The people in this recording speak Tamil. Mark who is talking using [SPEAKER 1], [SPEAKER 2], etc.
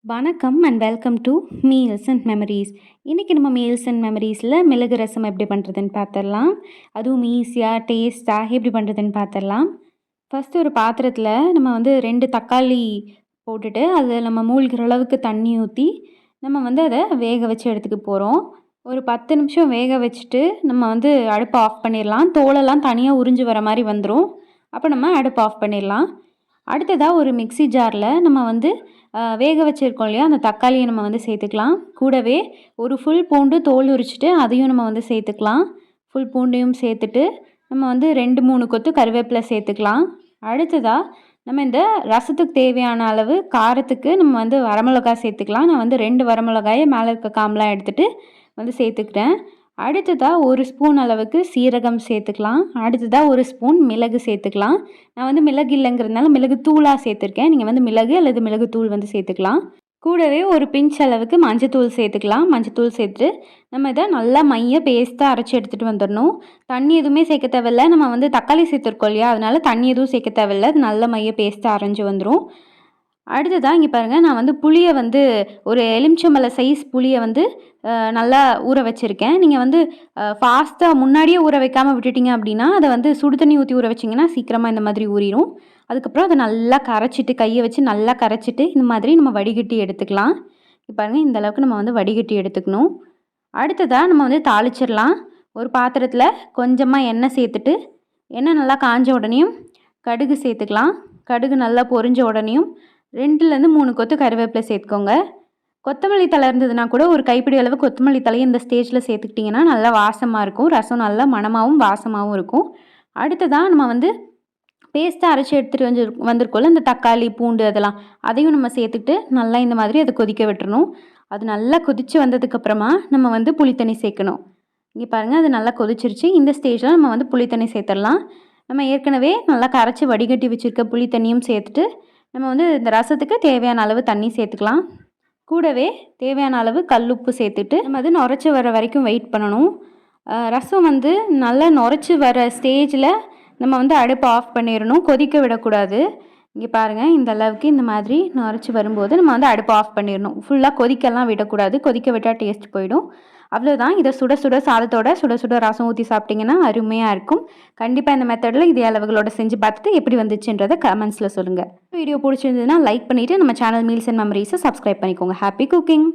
[SPEAKER 1] வணக்கம் and welcome to meals and memories. இன்றைக்கி நம்ம மீல்ஸ் அண்ட் மெமரீஸில் மிளகு ரசம் எப்படி பண்ணுறதுன்னு பார்த்துடலாம். அதுவும் ஈஸியாக டேஸ்ட்டாக எப்படி பண்ணுறதுன்னு பார்த்துடலாம். ஃபஸ்ட்டு ஒரு பாத்திரத்தில் நம்ம 2 தக்காளி போட்டுட்டு அதில் நம்ம மூழ்கிற அளவுக்கு தண்ணி ஊற்றி நம்ம அதை வேக வச்சு எடுத்துக்க போகிறோம். ஒரு 10 நிமிஷம் வேக வச்சுட்டு நம்ம அடுப்பை ஆஃப் பண்ணிடலாம். தோலெல்லாம் தனியாக உறிஞ்சு வர மாதிரி வந்துடும். அப்போ நம்ம அடுப்பை ஆஃப் பண்ணிடலாம். அடுத்ததாக ஒரு மிக்ஸி ஜாரில் நம்ம வேக வச்சுருக்கோம் இல்லையா, அந்த தக்காளியை நம்ம சேர்த்துக்கலாம். கூடவே ஒரு ஃபுல் பூண்டு தோல் உரிச்சிட்டு அதையும் நம்ம சேர்த்துக்கலாம். ஃபுல் பூண்டையும் சேர்த்துட்டு நம்ம 2-3 கொத்து கருவேப்பிலை சேர்த்துக்கலாம். அடுத்ததாக நம்ம இந்த ரசத்துக்கு தேவையான அளவு காரத்துக்கு நம்ம வரமிளகாய் சேர்த்துக்கலாம். நான் 2 வரமிளகாயை மேலே இருக்க காம்பெலாம் எடுத்துகிட்டு சேர்த்துக்கிறேன். அடுத்ததாக 1 ஸ்பூன் அளவுக்கு சீரகம் சேர்த்துக்கலாம். அடுத்ததாக 1 ஸ்பூன் மிளகு சேர்த்துக்கலாம். நான் மிளகு இல்லைங்கிறதுனால மிளகு தூளாக சேர்த்துருக்கேன். நீங்கள் மிளகு அல்லது மிளகு தூள் சேர்த்துக்கலாம். கூடவே ஒரு பிஞ்ச் அளவுக்கு மஞ்சத்தூள் சேர்த்துக்கலாம். மஞ்சத்தூள் சேர்த்து நம்ம இதை நல்லா மைய பேஸ்ட்டாக அரைச்சி எடுத்துகிட்டு வந்துடணும். தண்ணி எதுவுமே சேர்க்க தேவையில்லை. நம்ம தக்காளி சேர்த்துருக்கோம் இல்லையா, அதனால தண்ணி எதுவும் சேர்க்க தேவையில்லை. அது நல்ல மைய பேஸ்ட்டாக அரைஞ்சி வந்துடும். அடுத்ததாக இங்கே பாருங்கள், நான் புளியை ஒரு எலுமிச்சம்பழ சைஸ் புளியை நல்லா ஊற வச்சுருக்கேன். நீங்கள் ஃபாஸ்ட்டாக முன்னாடியே ஊற வைக்காமல் விட்டுட்டிங்க அப்படின்னா அதை சுடு தண்ணி ஊற்றி ஊற வச்சிங்கன்னா சீக்கிரமாக இந்த மாதிரி ஊறிடும். அதுக்கப்புறம் அதை நல்லா கரைச்சிட்டு கையை வச்சு நல்லா கரைச்சிட்டு இந்த மாதிரி நம்ம வடிகட்டி எடுத்துக்கலாம். இப்போ பாருங்கள், இந்த அளவுக்கு நம்ம வடிகட்டி எடுத்துக்கணும். அடுத்ததாக நம்ம தாளிச்சிடலாம். ஒரு பாத்திரத்தில் கொஞ்சமாக எண்ணெய் சேர்த்துட்டு எண்ணெய் நல்லா காஞ்ச உடனேயும் கடுகு சேர்த்துக்கலாம். கடுகு நல்லா பொரிஞ்ச உடனேயும் 2-3 கொத்து கருவேப்பிலை சேர்த்துக்கோங்க. கொத்தமல்லி தழை இருந்ததுன்னா கூட ஒரு கைப்பிடி அளவு கொத்தமல்லி தலையை இந்த ஸ்டேஜில் சேர்த்துக்கிட்டிங்கன்னா நல்லா வாசமாக இருக்கும். ரசம் நல்லா மணமாகவும் வாசமாகவும் இருக்கும். அடுத்ததாக நம்ம பேஸ்ட்டாக அரைச்சி எடுத்துகிட்டு வந்திருக்கோம்ல, இந்த தக்காளி பூண்டு அதெல்லாம் அதையும் நம்ம சேர்த்துக்கிட்டு நல்லா இந்த மாதிரி அதை கொதிக்க விட்டுறணும். அது நல்லா கொதித்து வந்ததுக்கப்புறமா நம்ம புளித்தண்ணி சேர்க்கணும். இங்கே பாருங்கள், அது நல்லா கொதிச்சிருச்சு. இந்த ஸ்டேஜில் நம்ம புளித்தண்ணி சேர்த்துடலாம். நம்ம ஏற்கனவே நல்லா கரைச்சி வடிகட்டி வச்சுருக்க புளித்தண்ணியும் சேர்த்துட்டு நம்ம இந்த ரசத்துக்கு தேவையான அளவு தண்ணி சேர்த்துக்கலாம். கூடவே தேவையான அளவு கல்லுப்பு சேர்த்துட்டு நம்ம நுரைச்சி வர வரைக்கும் வெயிட் பண்ணணும். ரசம் நல்லா நுரைச்சி வர ஸ்டேஜில் நம்ம அடுப்பை ஆஃப் பண்ணிடணும். கொதிக்க விடக்கூடாது. இங்கே பாருங்கள், இந்த அளவுக்கு இந்த மாதிரி நுரைச்சி வரும்போது நம்ம அடுப்பை ஆஃப் பண்ணிடணும். ஃபுல்லாக கொதிக்கலாம் விடக்கூடாது. கொதிக்க விட்டால் டேஸ்ட் போயிடும். அவ்வளோதான். இதை சுட சுட சாதத்தோட சுட சுட ரசம் ஊற்றி சாப்பிட்டிங்கன்னா அருமையாக இருக்கும். கண்டிப்பாக இந்த மெத்தடில் இதே அளவுகளோட செஞ்சு பார்த்துட்டு எப்படி வந்துச்சுன்றதை கமெண்ட்ஸில் சொல்லுங்கள். வீடியோ பிடிச்சிருந்ததுன்னா லைக் பண்ணிவிட்டு நம்ம சேனல் மீல்ஸ் அண்ட் மெமரீஸை சப்ஸ்கிரைப் பண்ணிக்கோங்க. Happy cooking.